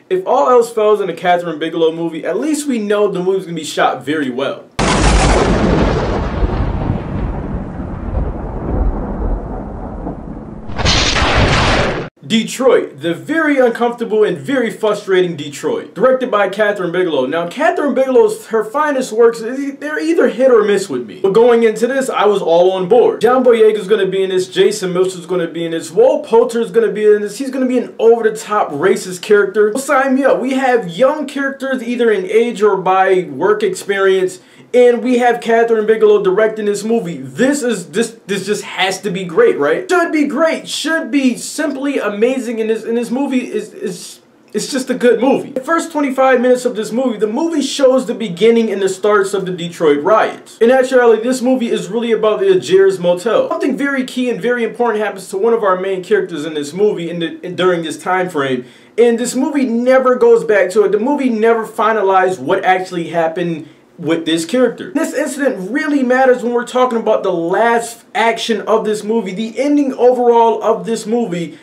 If all else fails in a Kathryn Bigelow movie, at least we know the movie's gonna be shot very well. Detroit, the very uncomfortable and very frustrating Detroit, directed by Kathryn Bigelow. Now, Kathryn Bigelow's, her finest works, they're either hit or miss with me. But going into this, I was all on board. John Boyega's going to be in this, Jason Mitchell's going to be in this, Will Poulter's going to be in this, he's going to be an over-the-top racist character. Well, sign me up. We have young characters either in age or by work experience, and we have Kathryn Bigelow directing this movie. This just has to be great, right? Should be great. Should be simply amazing. In this movie it's just a good movie. The first 25 minutes of this movie, the movie shows the beginning and the starts of the Detroit riots. In actuality, this movie is really about the Algiers Motel. Something very key and very important happens to one of our main characters in this movie during this time frame. And this movie never goes back to it. The movie never finalized what actually happened with this character. This incident really matters when we're talking about the last action of this movie, the ending overall of this movie.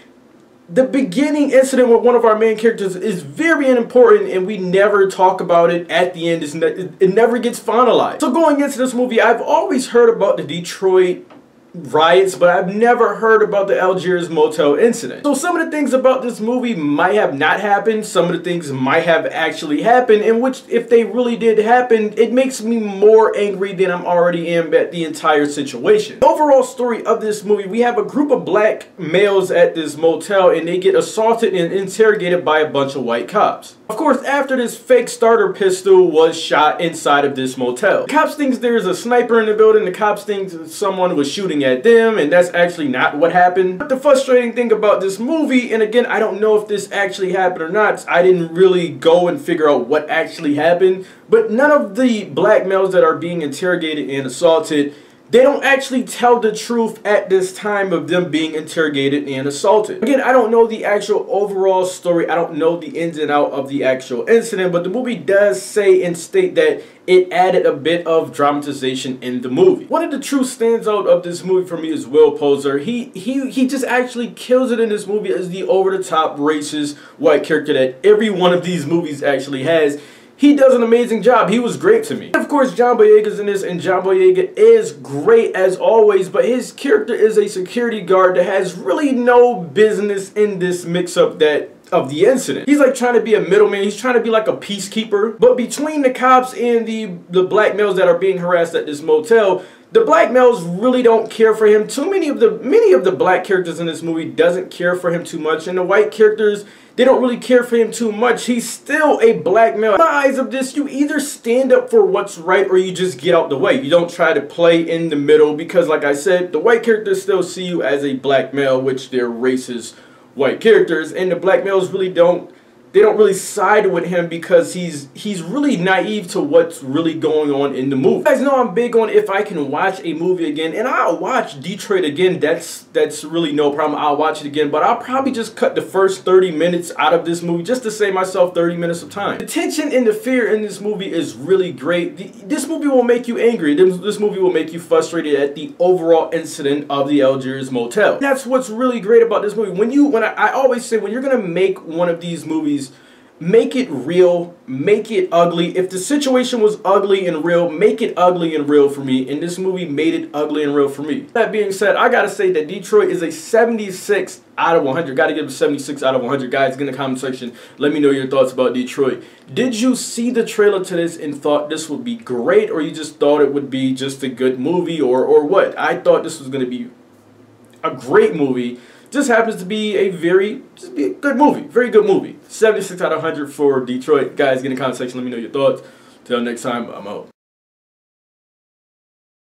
The beginning incident with one of our main characters is very important, and we never talk about it at the end. It never gets finalized. So going into this movie, I've always heard about the Detroit riots, but I've never heard about the Algiers Motel incident. So some of the things about this movie might have not happened, some of the things might have actually happened, in which if they really did happen, it makes me more angry than I'm already am at the entire situation. The overall story of this movie, we have a group of black males at this motel, and they get assaulted and interrogated by a bunch of white cops. Of course, after this fake starter pistol was shot inside of this motel. The cops think there's a sniper in the building, the cops think someone was shooting at them, and that's actually not what happened. But the frustrating thing about this movie, and again, I don't know if this actually happened or not, I didn't really go and figure out what actually happened, but none of the black males that are being interrogated and assaulted, they don't actually tell the truth at this time of them being interrogated and assaulted. Again, I don't know the actual overall story. I don't know the ins and out of the actual incident, but the movie does say and state that it added a bit of dramatization in the movie. One of the true standouts of this movie for me is Will Poulter. He just actually kills it in this movie as the over-the-top racist white character that every one of these movies actually has. He does an amazing job. He was great to me. Of course, John Boyega's in this, and John Boyega is great as always, but his character is a security guard that has really no business in this mix-up of the incident. He's like trying to be a middleman. He's trying to be like a peacekeeper. But between the cops and the black males that are being harassed at this motel, the black males really don't care for him. Many of the black characters in this movie doesn't care for him too much, and the white characters, they don't really care for him too much. He's still a black male. In the eyes of this, you either stand up for what's right or you just get out the way. You don't try to play in the middle because, like I said, the white characters still see you as a black male, which they're racist white characters, and the black males really don't really side with him because he's really naive to what's really going on in the movie. You guys know I'm big on if I can watch a movie again, and I'll watch Detroit again. That's really no problem. I'll watch it again, but I'll probably just cut the first 30 minutes out of this movie just to save myself 30 minutes of time. The tension and the fear in this movie is really great. This movie will make you angry. This movie will make you frustrated at the overall incident of the Algiers Motel. That's what's really great about this movie. I always say, when you're gonna make one of these movies, make it real, make it ugly. If the situation was ugly and real, make it ugly and real for me. And this movie made it ugly and real for me. That being said, I gotta say that Detroit is a 76 out of 100. Gotta give it a 76 out of 100. Guys, get in the comment section. Let me know your thoughts about Detroit. Did you see the trailer to this and thought this would be great, or you just thought it would be just a good movie, or what? I thought this was gonna be a great movie. Just happens to be a good movie. Very good movie. 76 out of 100 for Detroit. Guys, get in the comment section. Let me know your thoughts. Till next time, I'm out.